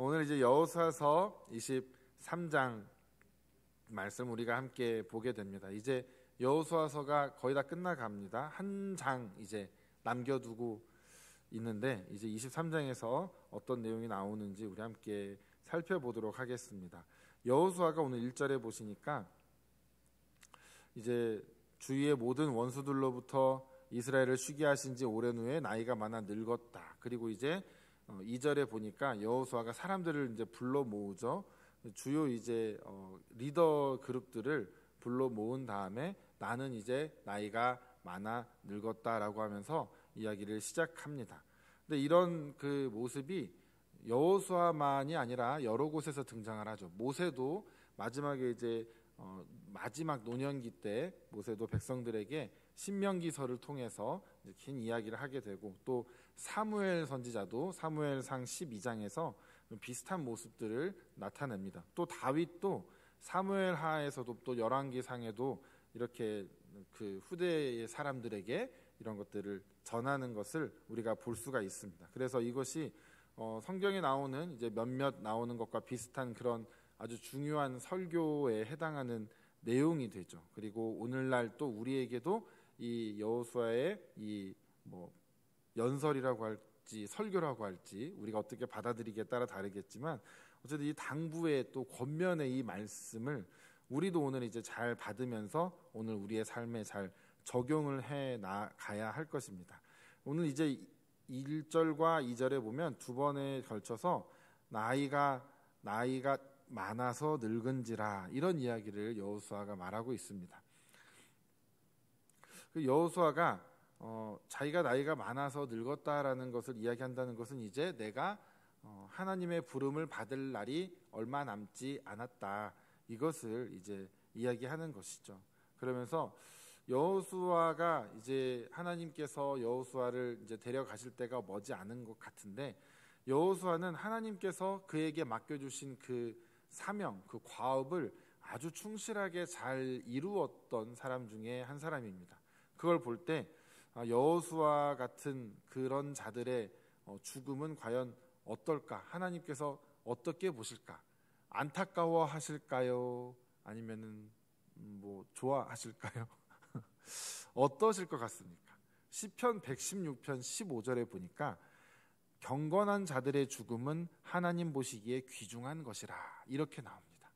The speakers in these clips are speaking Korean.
오늘 이제 여호수아서 23장 말씀 우리가 함께 보게 됩니다. 이제 여호수아서가 거의 다 끝나갑니다. 한 장 이제 남겨두고 있는데 이제 23장에서 어떤 내용이 나오는지 우리 함께 살펴보도록 하겠습니다. 여호수아가 오늘 1절에 보시니까 이제 주위의 모든 원수들로부터 이스라엘을 쉬게 하신 지 오랜 후에 나이가 많아 늙었다. 그리고 이제 2절에 보니까 여호수아가 사람들을 이제 불러 모으죠. 주요 이제 리더 그룹들을 불러 모은 다음에 나는 이제 나이가 많아 늙었다라고 하면서 이야기를 시작합니다. 근데 이런 그 모습이 여호수아만이 아니라 여러 곳에서 등장을 하죠. 모세도 마지막에 이제 마지막 노년기 때 모세도 백성들에게 신명기서를 통해서 긴 이야기를 하게 되고, 또 사무엘 선지자도 사무엘상 12장에서 비슷한 모습들을 나타냅니다. 또 다윗도 사무엘하에서도 또 열왕기상에도 이렇게 그 후대의 사람들에게 이런 것들을 전하는 것을 우리가 볼 수가 있습니다. 그래서 이것이 성경에 나오는 이제 몇몇 나오는 것과 비슷한 그런 아주 중요한 설교에 해당하는 내용이 되죠. 그리고 오늘날 또 우리에게도 이 여호수아의 이 뭐 연설이라고 할지 설교라고 할지 우리가 어떻게 받아들이기에 따라 다르겠지만, 어쨌든 이 당부의 또 권면의 이 말씀을 우리도 오늘 이제 잘 받으면서 오늘 우리의 삶에 잘 적용을 해 나가야 할 것입니다. 오늘 이제 1절과 2절에 보면 두 번에 걸쳐서 나이가 많아서 늙은지라 이런 이야기를 여호수아가 말하고 있습니다. 그 여호수아가 자기가 나이가 많아서 늙었다라는 것을 이야기한다는 것은 이제 내가 하나님의 부름을 받을 날이 얼마 남지 않았다, 이것을 이제 이야기하는 것이죠. 그러면서 여호수아가 이제 하나님께서 여호수아를 이제 데려가실 때가 머지 않은 것 같은데, 여호수아는 하나님께서 그에게 맡겨주신 그 사명, 그 과업을 아주 충실하게 잘 이루었던 사람 중에 한 사람입니다. 그걸 볼 때 여호수아 같은 그런 자들의 죽음은 과연 어떨까? 하나님께서 어떻게 보실까? 안타까워하실까요? 아니면은 뭐 좋아하실까요? 어떠실 것 같습니까? 시편 116편 15절에 보니까 경건한 자들의 죽음은 하나님 보시기에 귀중한 것이라 이렇게 나옵니다.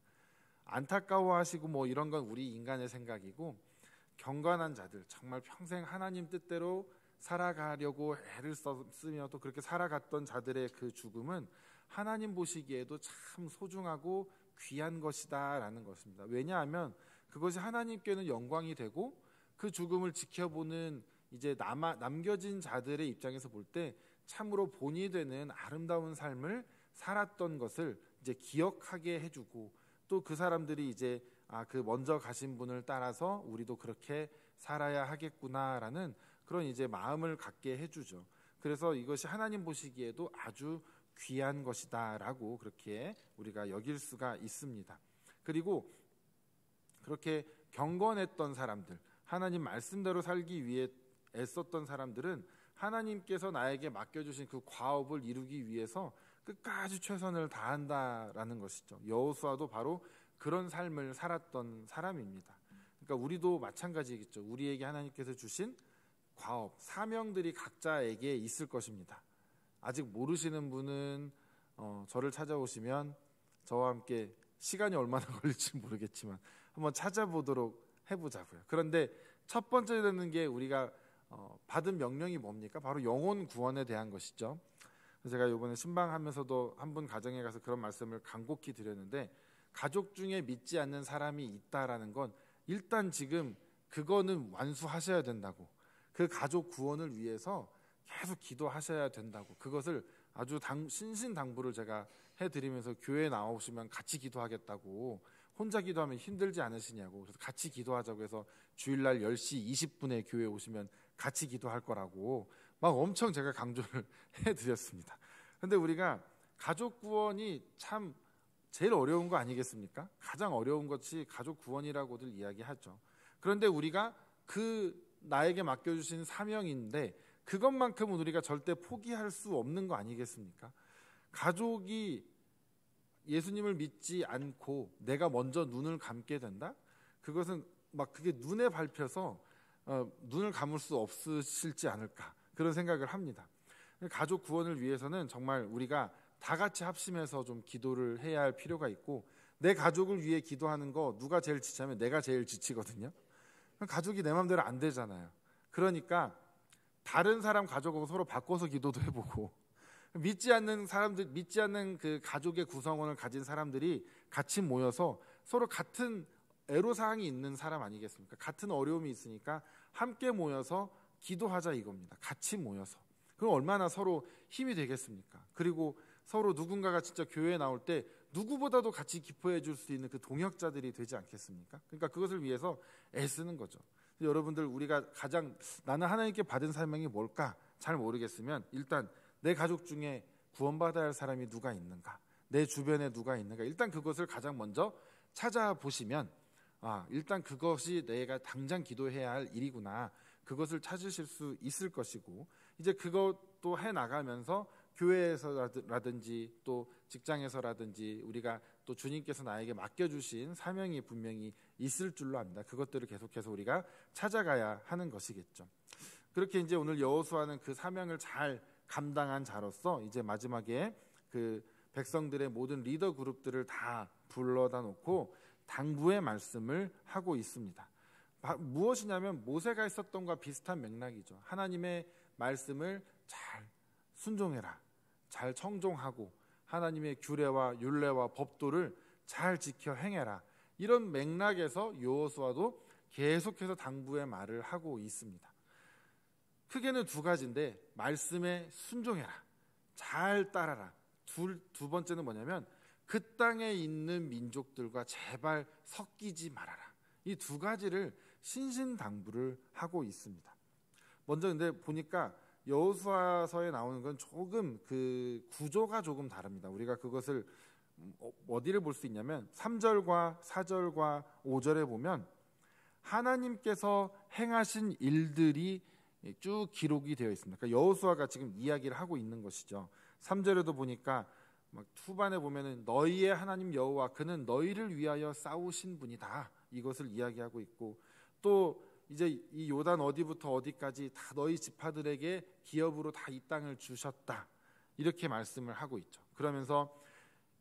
안타까워하시고 뭐 이런 건 우리 인간의 생각이고, 경건한 자들, 정말 평생 하나님 뜻대로 살아가려고 애를 쓰며 또 그렇게 살아갔던 자들의 그 죽음은 하나님 보시기에도 참 소중하고 귀한 것이다 라는 것입니다. 왜냐하면 그것이 하나님께는 영광이 되고, 그 죽음을 지켜보는 이제 남겨진 자들의 입장에서 볼 때 참으로 본이 되는 아름다운 삶을 살았던 것을 이제 기억하게 해주고, 또 그 사람들이 이제 그 먼저 가신 분을 따라서 우리도 그렇게 살아야 하겠구나라는 그런 이제 마음을 갖게 해주죠. 그래서 이것이 하나님 보시기에도 아주 귀한 것이다라고 그렇게 우리가 여길 수가 있습니다. 그리고 그렇게 경건했던 사람들, 하나님 말씀대로 살기 위해 애썼던 사람들은 하나님께서 나에게 맡겨주신 그 과업을 이루기 위해서 끝까지 최선을 다한다라는 것이죠. 여호수아도 바로 그런 삶을 살았던 사람입니다. 그러니까 우리도 마찬가지겠죠. 우리에게 하나님께서 주신 과업, 사명들이 각자에게 있을 것입니다. 아직 모르시는 분은 저를 찾아오시면 저와 함께 시간이 얼마나 걸릴지 모르겠지만 한번 찾아보도록 해보자고요. 그런데 첫 번째 되는 게 우리가 받은 명령이 뭡니까? 바로 영혼 구원에 대한 것이죠. 제가 이번에 신방하면서도 한 분 가정에 가서 그런 말씀을 간곡히 드렸는데, 가족 중에 믿지 않는 사람이 있다라는 건 일단 지금 그거는 완수하셔야 된다고, 그 가족 구원을 위해서 계속 기도하셔야 된다고, 그것을 아주 신신당부를 제가 해드리면서 교회에 나오시면 같이 기도하겠다고, 혼자 기도하면 힘들지 않으시냐고, 그래서 같이 기도하자고 해서 주일날 10시 20분에 교회에 오시면 같이 기도할 거라고 막 엄청 제가 강조를 해드렸습니다. 그런데 우리가 가족 구원이 참 제일 어려운 거 아니겠습니까? 가장 어려운 것이 가족 구원이라고들 이야기하죠. 그런데 우리가 그 나에게 맡겨주신 사명인데 그것만큼은 우리가 절대 포기할 수 없는 거 아니겠습니까? 가족이 예수님을 믿지 않고 내가 먼저 눈을 감게 된다? 그것은 막 그게 눈에 밟혀서 눈을 감을 수 없으실지 않을까 그런 생각을 합니다. 가족 구원을 위해서는 정말 우리가 다 같이 합심해서 좀 기도를 해야 할 필요가 있고, 내 가족을 위해 기도하는 거 누가 제일 지치면 내가 제일 지치거든요. 가족이 내 마음대로 안 되잖아요. 그러니까 다른 사람 가족하고 서로 바꿔서 기도도 해보고, 믿지 않는 사람들, 믿지 않는 그 가족의 구성원을 가진 사람들이 같이 모여서 서로 같은 애로사항이 있는 사람 아니겠습니까? 같은 어려움이 있으니까 함께 모여서 기도하자 이겁니다. 같이 모여서. 그럼 얼마나 서로 힘이 되겠습니까? 그리고 서로 누군가가 진짜 교회에 나올 때 누구보다도 같이 기뻐해 줄 수 있는 그 동역자들이 되지 않겠습니까? 그러니까 그것을 위해서 애쓰는 거죠. 여러분들, 우리가 가장 나는 하나님께 받은 사명이 뭘까 잘 모르겠으면 일단 내 가족 중에 구원받아야 할 사람이 누가 있는가, 내 주변에 누가 있는가, 일단 그것을 가장 먼저 찾아보시면 일단 그것이 내가 당장 기도해야 할 일이구나, 그것을 찾으실 수 있을 것이고, 이제 그것도 해나가면서 교회에서라든지 또 직장에서라든지 우리가 또 주님께서 나에게 맡겨주신 사명이 분명히 있을 줄로 압니다. 그것들을 계속해서 우리가 찾아가야 하는 것이겠죠. 그렇게 이제 오늘 여호수아는 그 사명을 잘 감당한 자로서 이제 마지막에 그 백성들의 모든 리더 그룹들을 다 불러다 놓고 당부의 말씀을 하고 있습니다. 무엇이냐면 모세가 했었던 것과 비슷한 맥락이죠. 하나님의 말씀을 잘 순종해라, 잘 청종하고 하나님의 규례와 율례와 법도를 잘 지켜 행해라, 이런 맥락에서 여호수아도 계속해서 당부의 말을 하고 있습니다. 크게는 두 가지인데, 말씀에 순종해라, 잘 따라라. 두 번째는 뭐냐면 그 땅에 있는 민족들과 제발 섞이지 말아라. 이 두 가지를 신신당부를 하고 있습니다. 먼저 근데 보니까 여호수아서에 나오는 건 조금 그 구조가 조금 다릅니다. 우리가 그것을 어디를 볼 수 있냐면 3절과 4절과 5절에 보면 하나님께서 행하신 일들이 쭉 기록이 되어 있습니다. 그러니까 여호수아가 지금 이야기를 하고 있는 것이죠. 3절에도 보니까 막 후반에 보면은 너희의 하나님 여호와 그는 너희를 위하여 싸우신 분이다, 이것을 이야기하고 있고, 또 이제 이 요단 어디부터 어디까지 다 너희 지파들에게 기업으로 다 이 땅을 주셨다, 이렇게 말씀을 하고 있죠. 그러면서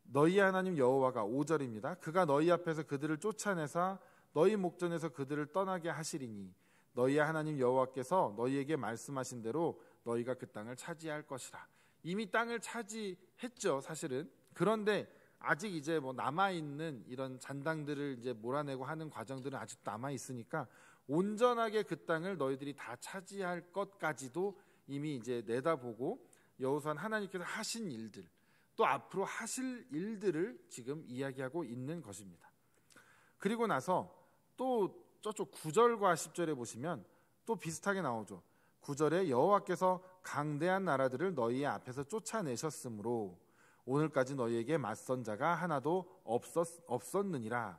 너희 하나님 여호와가 5절입니다. 그가 너희 앞에서 그들을 쫓아내사 너희 목전에서 그들을 떠나게 하시리니 너희의 하나님 여호와께서 너희에게 말씀하신 대로 너희가 그 땅을 차지할 것이라. 이미 땅을 차지했죠, 사실은. 그런데 아직 이제 뭐 남아있는 이런 잔당들을 이제 몰아내고 하는 과정들은 아직도 남아있으니까 온전하게 그 땅을 너희들이 다 차지할 것까지도 이미 이제 내다보고 여호수아는 하나님께서 하신 일들, 또 앞으로 하실 일들을 지금 이야기하고 있는 것입니다. 그리고 나서 또 저쪽 9절과 10절에 보시면 또 비슷하게 나오죠. 9절에 여호와께서 강대한 나라들을 너희의 앞에서 쫓아내셨으므로 오늘까지 너희에게 맞선 자가 하나도 없었느니라.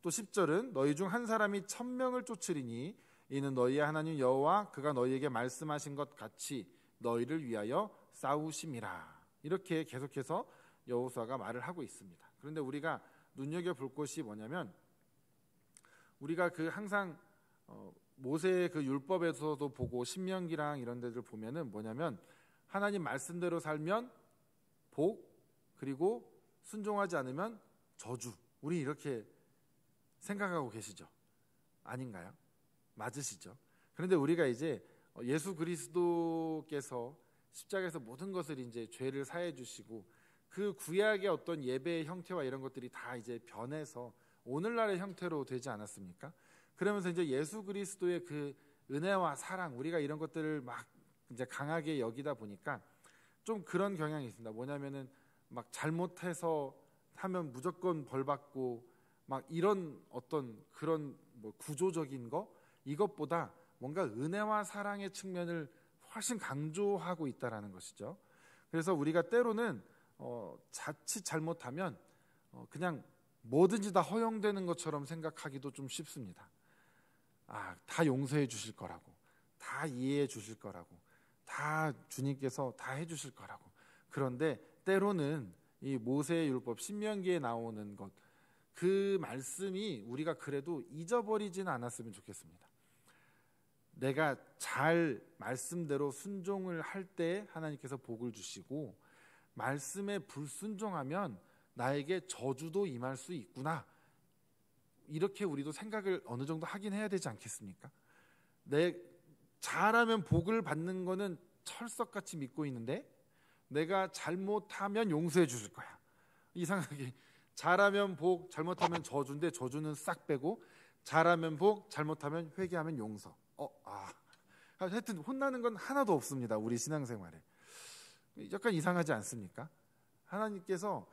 또 10절은 너희 중 한 사람이 1000명을 쫓으리니 이는 너희의 하나님 여호와 그가 너희에게 말씀하신 것 같이 너희를 위하여 싸우심이라. 이렇게 계속해서 여호수아가 말을 하고 있습니다. 그런데 우리가 눈여겨볼 것이 뭐냐면, 우리가 그 항상 모세의 그 율법에서도 보고 신명기랑 이런 데들 보면은 뭐냐면 하나님 말씀대로 살면 복, 그리고 순종하지 않으면 저주, 우리 이렇게 생각하고 계시죠? 아닌가요? 맞으시죠? 그런데 우리가 이제 예수 그리스도께서 십자가에서 모든 것을 이제 죄를 사해 주시고 그 구약의 어떤 예배의 형태와 이런 것들이 다 이제 변해서 오늘날의 형태로 되지 않았습니까? 그러면서 이제 예수 그리스도의 그 은혜와 사랑, 우리가 이런 것들을 막 이제 강하게 여기다 보니까 좀 그런 경향이 있습니다. 뭐냐면은 막 잘못해서 하면 무조건 벌 받고 막 이런 어떤 그런 뭐 구조적인 거, 이것보다 뭔가 은혜와 사랑의 측면을 훨씬 강조하고 있다라는 것이죠. 그래서 우리가 때로는 자칫 잘못하면 그냥 뭐든지 다 허용되는 것처럼 생각하기도 좀 쉽습니다. 다 용서해 주실 거라고, 다 이해해 주실 거라고, 다 주님께서 다 해 주실 거라고. 그런데 때로는 이 모세의 율법 신명기에 나오는 것, 그 말씀이 우리가 그래도 잊어버리지는 않았으면 좋겠습니다. 내가 잘 말씀대로 순종을 할 때 하나님께서 복을 주시고, 말씀에 불순종하면 나에게 저주도 임할 수 있구나, 이렇게 우리도 생각을 어느 정도 하긴 해야 되지 않겠습니까? 잘하면 복을 받는 거는 철석같이 믿고 있는데, 내가 잘못하면 용서해 주실 거야. 이상하게 잘하면 복, 잘못하면 저주인데 저주는 싹 빼고, 잘하면 복, 잘못하면 회개하면 용서. 하여튼 혼나는 건 하나도 없습니다. 우리 신앙생활에. 약간 이상하지 않습니까? 하나님께서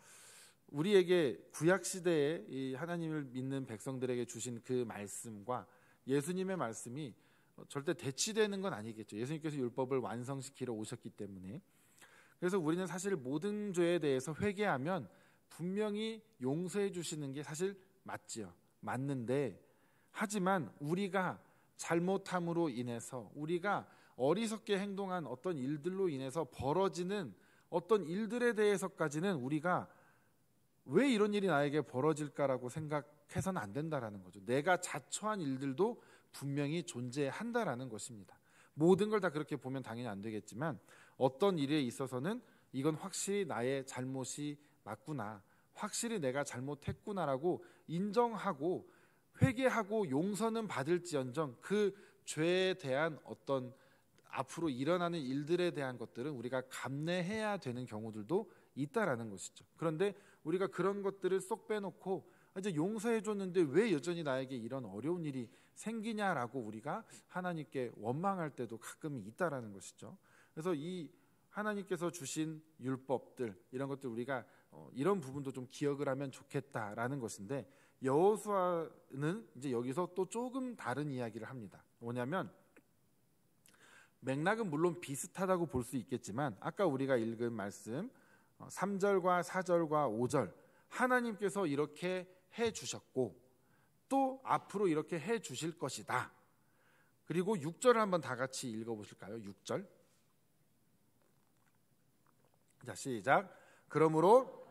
우리에게 구약시대에 이 하나님을 믿는 백성들에게 주신 그 말씀과 예수님의 말씀이 절대 대치되는 건 아니겠죠. 예수님께서 율법을 완성시키러 오셨기 때문에. 그래서 우리는 사실 모든 죄에 대해서 회개하면 분명히 용서해 주시는 게 사실 맞지요. 맞는데, 하지만 우리가 잘못함으로 인해서, 우리가 어리석게 행동한 어떤 일들로 인해서 벌어지는 어떤 일들에 대해서까지는 우리가 왜 이런 일이 나에게 벌어질까라고 생각해서는 안 된다라는 거죠. 내가 자초한 일들도 분명히 존재한다라는 것입니다. 모든 걸 다 그렇게 보면 당연히 안 되겠지만, 어떤 일에 있어서는 이건 확실히 나의 잘못이 맞구나, 확실히 내가 잘못했구나라고 인정하고 회개하고 용서는 받을지언정, 그 죄에 대한 어떤 앞으로 일어나는 일들에 대한 것들은 우리가 감내해야 되는 경우들도 있다라는 것이죠. 그런데 우리가 그런 것들을 쏙 빼놓고 이제 용서해 줬는데 왜 여전히 나에게 이런 어려운 일이 생기냐라고 우리가 하나님께 원망할 때도 가끔 있다라는 것이죠. 그래서 이 하나님께서 주신 율법들, 이런 것들 우리가 이런 부분도 좀 기억을 하면 좋겠다라는 것인데, 여호수아는 이제 여기서 또 조금 다른 이야기를 합니다. 뭐냐면, 맥락은 물론 비슷하다고 볼 수 있겠지만, 아까 우리가 읽은 말씀 3절과 4절과 5절, 하나님께서 이렇게 해 주셨고 또 앞으로 이렇게 해 주실 것이다. 그리고 6절을 한번 다 같이 읽어보실까요? 6절. 자, 시작. 그러므로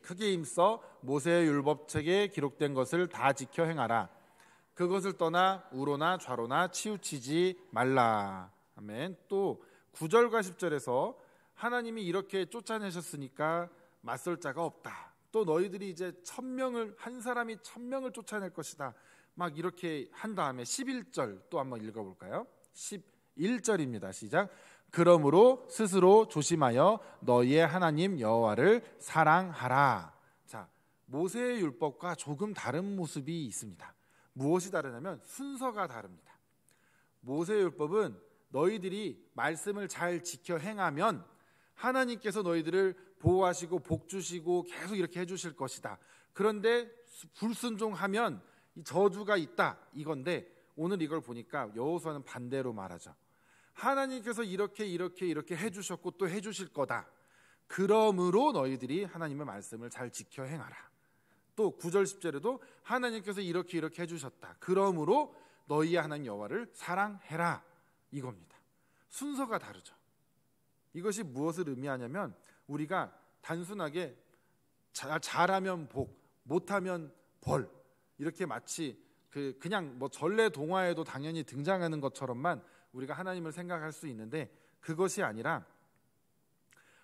크게 힘써 모세의 율법책에 기록된 것을 다 지켜 행하라. 그것을 떠나 우로나 좌로나 치우치지 말라. 아멘. 또 9절과 10절에서 하나님이 이렇게 쫓아내셨으니까 맞설 자가 없다. 또 너희들이 이제 1000명을, 한 사람이 1000명을 쫓아낼 것이다, 막 이렇게 한 다음에 11절 또 한번 읽어볼까요? 11절입니다. 시작. 그러므로 스스로 조심하여 너희의 하나님 여호와를 사랑하라. 자, 모세의 율법과 조금 다른 모습이 있습니다. 무엇이 다르냐면 순서가 다릅니다. 모세의 율법은 너희들이 말씀을 잘 지켜 행하면 하나님께서 너희들을 보호하시고 복 주시고 계속 이렇게 해주실 것이다. 그런데 불순종하면 저주가 있다, 이건데, 오늘 이걸 보니까 여호수아는 반대로 말하죠. 하나님께서 이렇게 해주셨고 또 해주실 거다. 그러므로 너희들이 하나님의 말씀을 잘 지켜 행하라. 또 9절 10절에도 하나님께서 이렇게 해주셨다. 그러므로 너희의 하나님 여호와를 사랑해라, 이겁니다. 순서가 다르죠. 이것이 무엇을 의미하냐면, 우리가 단순하게 잘하면 복, 못하면 벌, 이렇게 마치 그냥 뭐 전래 동화에도 당연히 등장하는 것처럼만 우리가 하나님을 생각할 수 있는데, 그것이 아니라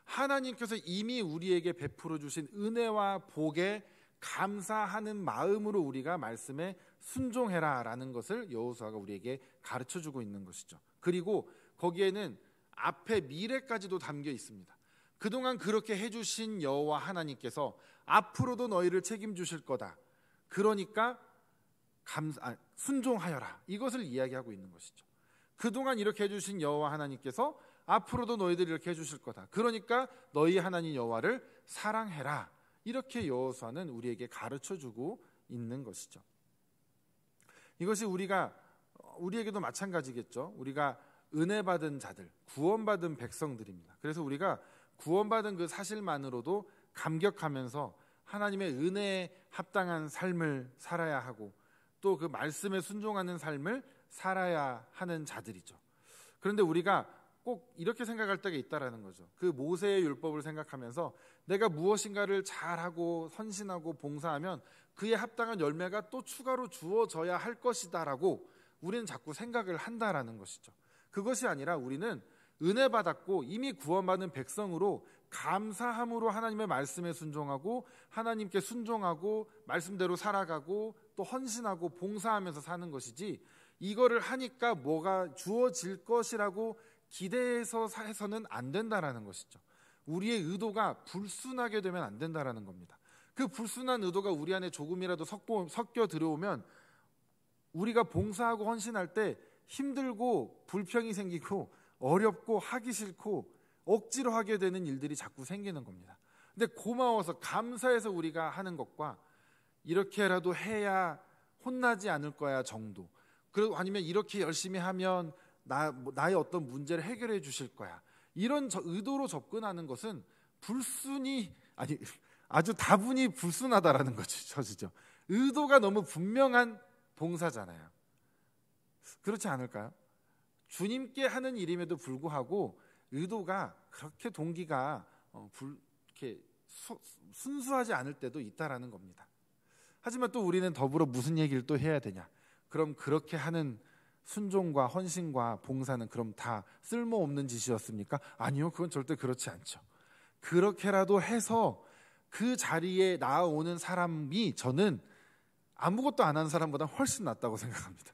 하나님께서 이미 우리에게 베풀어 주신 은혜와 복에 감사하는 마음으로 우리가 말씀에 순종해라라는 것을 여호수아가 우리에게 가르쳐주고 있는 것이죠. 그리고 거기에는 앞에 미래까지도 담겨 있습니다. 그동안 그렇게 해주신 여호와 하나님께서 앞으로도 너희를 책임주실 거다. 그러니까 순종하여라, 이것을 이야기하고 있는 것이죠. 그동안 이렇게 해주신 여호와 하나님께서 앞으로도 너희들 이렇게 해주실 거다. 그러니까 너희 하나님 여호와를 사랑해라. 이렇게 여호수아는 우리에게 가르쳐주고 있는 것이죠. 이것이 우리에게도 마찬가지겠죠. 우리가 은혜 받은 자들, 구원받은 백성들입니다. 그래서 우리가 구원받은 그 사실만으로도 감격하면서 하나님의 은혜에 합당한 삶을 살아야 하고, 또 그 말씀에 순종하는 삶을 살아야 하는 자들이죠. 그런데 우리가 꼭 이렇게 생각할 때가 있다라는 거죠. 그 모세의 율법을 생각하면서 내가 무엇인가를 잘하고 헌신하고 봉사하면 그에 합당한 열매가 또 추가로 주어져야 할 것이다라고 우리는 자꾸 생각을 한다라는 것이죠. 그것이 아니라 우리는 은혜 받았고 이미 구원받은 백성으로 감사함으로 하나님의 말씀에 순종하고 하나님께 순종하고 말씀대로 살아가고 또 헌신하고 봉사하면서 사는 것이지, 이거를 하니까 뭐가 주어질 것이라고 기대해서 해서는 안 된다라는 것이죠. 우리의 의도가 불순하게 되면 안 된다라는 겁니다. 그 불순한 의도가 우리 안에 조금이라도 섞여 들어오면 우리가 봉사하고 헌신할 때 힘들고 불평이 생기고 어렵고 하기 싫고 억지로 하게 되는 일들이 자꾸 생기는 겁니다. 근데 고마워서 감사해서 우리가 하는 것과 이렇게라도 해야 혼나지 않을 거야 정도, 그리고 아니면 이렇게 열심히 하면 나의 어떤 문제를 해결해 주실 거야, 이런 의도로 접근하는 것은 아주 다분히 불순하다라는 것이죠. 의도가 너무 분명한 봉사잖아요. 그렇지 않을까요? 주님께 하는 일임에도 불구하고 의도가 그렇게 동기가 이렇게 순수하지 않을 때도 있다라는 겁니다. 하지만 또 우리는 더불어 무슨 얘기를 또 해야 되냐? 그럼 그렇게 하는 순종과 헌신과 봉사는 그럼 다 쓸모없는 짓이었습니까? 아니요, 그건 절대 그렇지 않죠. 그렇게라도 해서 그 자리에 나아오는 사람이 저는 아무것도 안 하는 사람보다 훨씬 낫다고 생각합니다.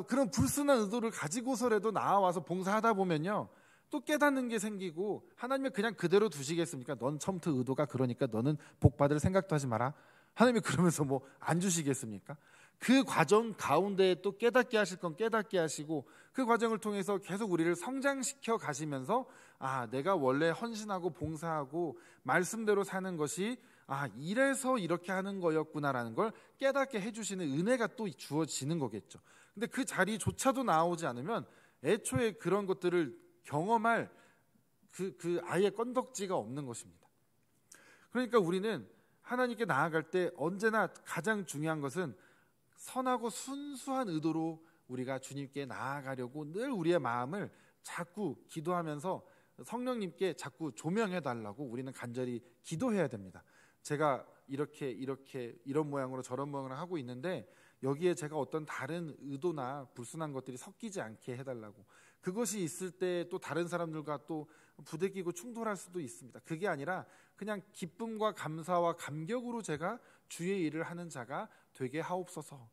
그런 불순한 의도를 가지고서라도 나와서 봉사하다 보면요, 또 깨닫는 게 생기고, 하나님이 그냥 그대로 두시겠습니까? 넌 처음부터 의도가 그러니까 너는 복 받을 생각도 하지 마라. 하나님이 그러면서 뭐 안 주시겠습니까? 그 과정 가운데 또 깨닫게 하실 건 깨닫게 하시고, 그 과정을 통해서 계속 우리를 성장시켜 가시면서 내가 원래 헌신하고 봉사하고 말씀대로 사는 것이 이래서 이렇게 하는 거였구나라는 걸 깨닫게 해주시는 은혜가 또 주어지는 거겠죠. 근데 그 자리조차도 나오지 않으면 애초에 그런 것들을 경험할 그 아예 건덕지가 없는 것입니다. 그러니까 우리는 하나님께 나아갈 때 언제나 가장 중요한 것은 선하고 순수한 의도로 우리가 주님께 나아가려고 늘 우리의 마음을 자꾸 기도하면서 성령님께 자꾸 조명해달라고 우리는 간절히 기도해야 됩니다. 제가 이런 모양으로 저런 모양으로 하고 있는데 여기에 제가 어떤 다른 의도나 불순한 것들이 섞이지 않게 해달라고. 그것이 있을 때 또 다른 사람들과 또 부대끼고 충돌할 수도 있습니다. 그게 아니라 그냥 기쁨과 감사와 감격으로 제가 주의 일을 하는 자가 되게 하옵소서.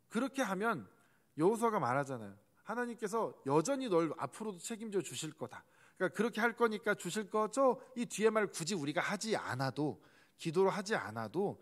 그렇게 하면 여호수아가 말하잖아요. 하나님께서 여전히 널 앞으로도 책임져 주실 거다. 그러니까 그렇게 할 거니까 주실 거죠. 이 뒤에 말 굳이 우리가 하지 않아도, 기도로 하지 않아도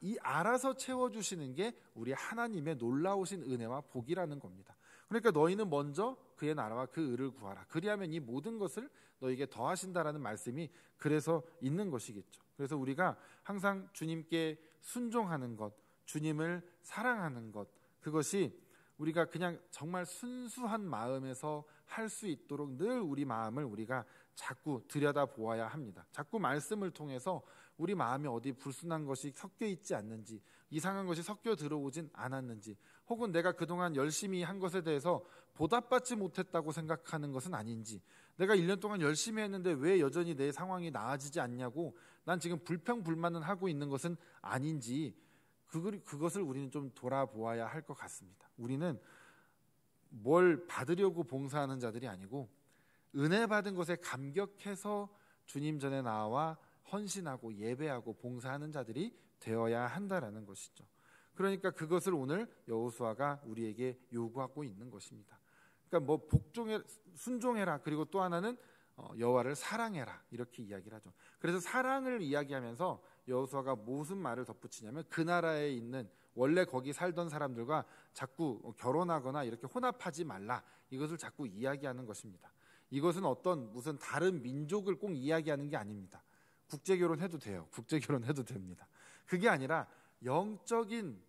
이 알아서 채워주시는 게 우리 하나님의 놀라우신 은혜와 복이라는 겁니다. 그러니까 너희는 먼저 그의 나라와 그 의를 구하라. 그리하면 이 모든 것을 너에게 더하신다라는 말씀이 그래서 있는 것이겠죠. 그래서 우리가 항상 주님께 순종하는 것, 주님을 사랑하는 것, 그것이 우리가 그냥 정말 순수한 마음에서 할 수 있도록 늘 우리 마음을 우리가 자꾸 들여다보아야 합니다. 자꾸 말씀을 통해서 우리 마음에 어디 불순한 것이 섞여 있지 않는지, 이상한 것이 섞여 들어오진 않았는지, 혹은 내가 그동안 열심히 한 것에 대해서 보답받지 못했다고 생각하는 것은 아닌지, 내가 1년 동안 열심히 했는데 왜 여전히 내 상황이 나아지지 않냐고 난 지금 불평불만은 하고 있는 것은 아닌지, 그것을 우리는 좀 돌아보아야 할 것 같습니다. 우리는 뭘 받으려고 봉사하는 자들이 아니고 은혜 받은 것에 감격해서 주님 전에 나와 헌신하고 예배하고 봉사하는 자들이 되어야 한다라는 것이죠. 그러니까 그것을 오늘 여호수아가 우리에게 요구하고 있는 것입니다. 그러니까 순종해라, 그리고 또 하나는 여호와를 사랑해라, 이렇게 이야기를 하죠. 그래서 사랑을 이야기하면서 여호수아가 무슨 말을 덧붙이냐면 그 나라에 있는 원래 거기 살던 사람들과 자꾸 결혼하거나 이렇게 혼합하지 말라, 이것을 자꾸 이야기하는 것입니다. 이것은 무슨 다른 민족을 꼭 이야기하는 게 아닙니다. 국제결혼해도 돼요. 국제결혼해도 됩니다. 그게 아니라 영적인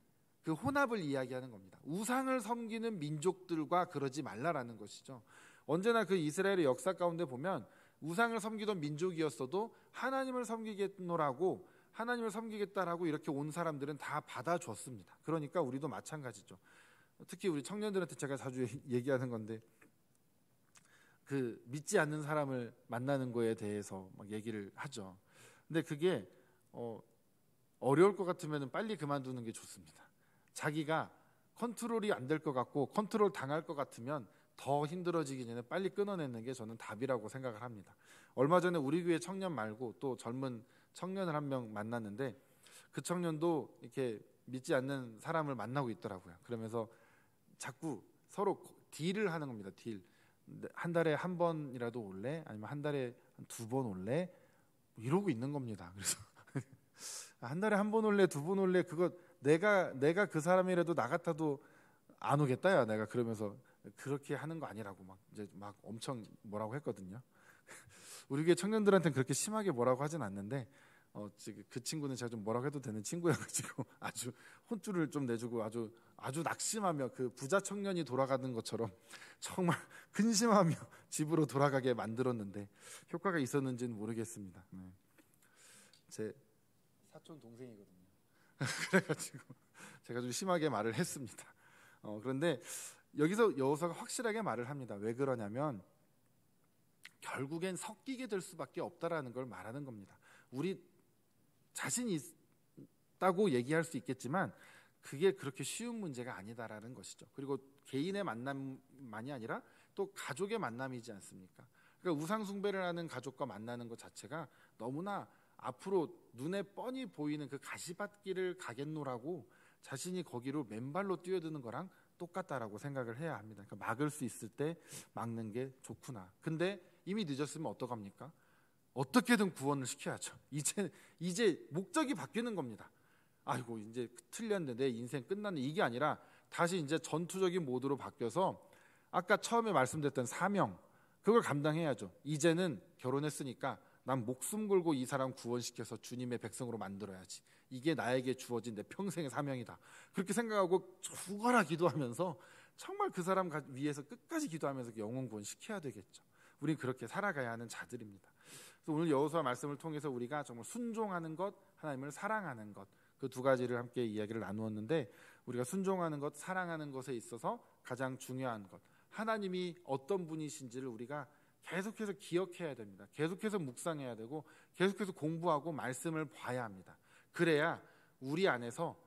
그 혼합을 이야기하는 겁니다. 우상을 섬기는 민족들과 그러지 말라라는 것이죠. 언제나 그 이스라엘의 역사 가운데 보면 우상을 섬기던 민족이었어도 하나님을 섬기겠다라고 이렇게 온 사람들은 다 받아줬습니다. 그러니까 우리도 마찬가지죠. 특히 우리 청년들한테 제가 자주 얘기하는 건데, 그 믿지 않는 사람을 만나는 거에 대해서 막 얘기를 하죠. 근데 그게 어려울 것 같으면 빨리 그만두는 게 좋습니다. 자기가 컨트롤이 안 될 것 같고 컨트롤 당할 것 같으면 더 힘들어지기 전에 빨리 끊어내는 게 저는 답이라고 생각을 합니다. 얼마 전에 우리 교회 청년 말고 또 젊은 청년을 한 명 만났는데 그 청년도 이렇게 믿지 않는 사람을 만나고 있더라고요. 그러면서 자꾸 서로 딜을 하는 겁니다. 딜. 한 달에 한 번이라도 올래? 아니면 한 달에 두 번 올래? 이러고 있는 겁니다. 그래서 한 달에 한 번 올래, 두 번 올래? 그거 내가 그 사람이라도 나 같아도 안 오겠다, 야 내가. 그러면서 그렇게 하는 거 아니라고 이제 엄청 뭐라고 했거든요. 우리 교회 청년들한테는 그렇게 심하게 뭐라고 하진 않는데 지금 그 친구는 제가 좀 뭐라고 해도 되는 친구여가지고 아주 혼쭐을 좀 내주고 아주 낙심하며 그 부자 청년이 돌아가는 것처럼 정말 근심하며 집으로 돌아가게 만들었는데 효과가 있었는지는 모르겠습니다. 네. 제 사촌 동생이거든요. 그래가지고 제가 좀 심하게 말을 했습니다. 그런데 여기서 여호수아가 확실하게 말을 합니다. 왜 그러냐면 결국엔 섞이게 될 수밖에 없다라는 걸 말하는 겁니다. 우리 자신이 있다고 얘기할 수 있겠지만 그게 그렇게 쉬운 문제가 아니다라는 것이죠. 그리고 개인의 만남만이 아니라 또 가족의 만남이지 않습니까? 그러니까 우상 숭배를 하는 가족과 만나는 것 자체가 너무나 앞으로 눈에 뻔히 보이는 그 가시밭길을 가겠노라고 자신이 거기로 맨발로 뛰어드는 거랑 똑같다라고 생각을 해야 합니다. 그러니까 막을 수 있을 때 막는 게 좋구나. 근데 이미 늦었으면 어떡합니까? 어떻게든 구원을 시켜야죠. 이제 목적이 바뀌는 겁니다. 아이고 이제 틀렸는데 내 인생 끝났네, 이게 아니라 다시 이제 전투적인 모드로 바뀌어서 아까 처음에 말씀드렸던 사명, 그걸 감당해야죠. 이제는 결혼했으니까 난 목숨 걸고 이 사람 구원시켜서 주님의 백성으로 만들어야지. 이게 나에게 주어진 내 평생의 사명이다. 그렇게 생각하고 죽어라 기도하면서 정말 그 사람 위해서 끝까지 기도하면서 영혼 구원시켜야 되겠죠. 우린 그렇게 살아가야 하는 자들입니다. 그래서 오늘 여호수아 말씀을 통해서 우리가 정말 순종하는 것, 하나님을 사랑하는 것, 그 두 가지를 함께 이야기를 나누었는데 우리가 순종하는 것, 사랑하는 것에 있어서 가장 중요한 것, 하나님이 어떤 분이신지를 우리가 계속해서 기억해야 됩니다. 계속해서 묵상해야 되고 계속해서 공부하고 말씀을 봐야 합니다. 그래야 우리 안에서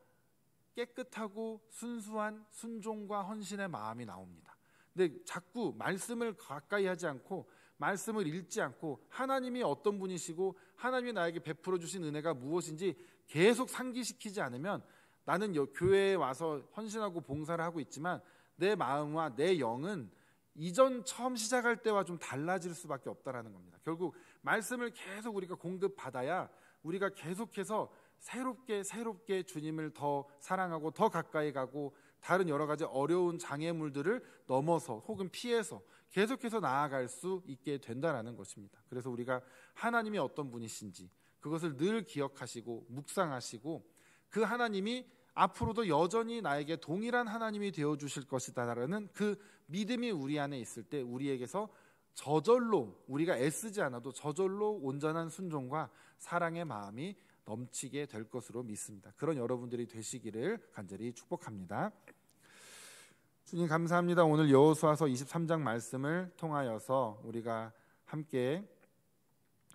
깨끗하고 순수한 순종과 헌신의 마음이 나옵니다. 근데 자꾸 말씀을 가까이 하지 않고 말씀을 읽지 않고 하나님이 어떤 분이시고 하나님이 나에게 베풀어 주신 은혜가 무엇인지 계속 상기시키지 않으면 나는 교회에 와서 헌신하고 봉사를 하고 있지만 내 마음과 내 영은 이전 처음 시작할 때와 좀 달라질 수밖에 없다라는 겁니다. 결국 말씀을 계속 우리가 공급받아야 우리가 계속해서 새롭게 주님을 더 사랑하고 더 가까이 가고 다른 여러 가지 어려운 장애물들을 넘어서 혹은 피해서 계속해서 나아갈 수 있게 된다라는 것입니다. 그래서 우리가 하나님이 어떤 분이신지 그것을 늘 기억하시고 묵상하시고 그 하나님이 앞으로도 여전히 나에게 동일한 하나님이 되어주실 것이다라는 그 믿음이 우리 안에 있을 때 우리에게서 저절로 우리가 애쓰지 않아도 저절로 온전한 순종과 사랑의 마음이 넘치게 될 것으로 믿습니다. 그런 여러분들이 되시기를 간절히 축복합니다. 주님 감사합니다. 오늘 여호수아서 23장 말씀을 통하여서 우리가 함께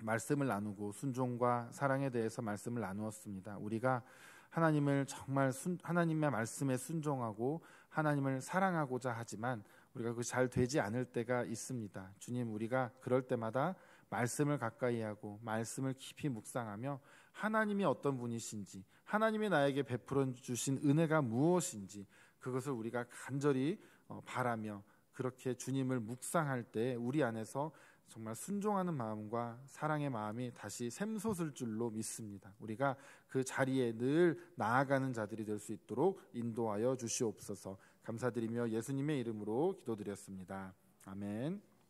말씀을 나누고 순종과 사랑에 대해서 말씀을 나누었습니다. 우리가 하나님을 정말 하나님의 말씀에 순종하고 하나님을 사랑하고자 하지만 우리가 그것이 잘 되지 않을 때가 있습니다. 주님, 우리가 그럴 때마다 말씀을 가까이 하고 말씀을 깊이 묵상하며 하나님이 어떤 분이신지 하나님이 나에게 베풀어 주신 은혜가 무엇인지 그것을 우리가 간절히 바라며 그렇게 주님을 묵상할 때 우리 안에서 정말 순종하는 마음과 사랑의 마음이 다시 샘솟을 줄로 믿습니다. 우리가 그 자리에 늘 나아가는 자들이 될 수 있도록 인도하여 주시옵소서. 감사드리며 예수님의 이름으로 기도드렸습니다. 아멘.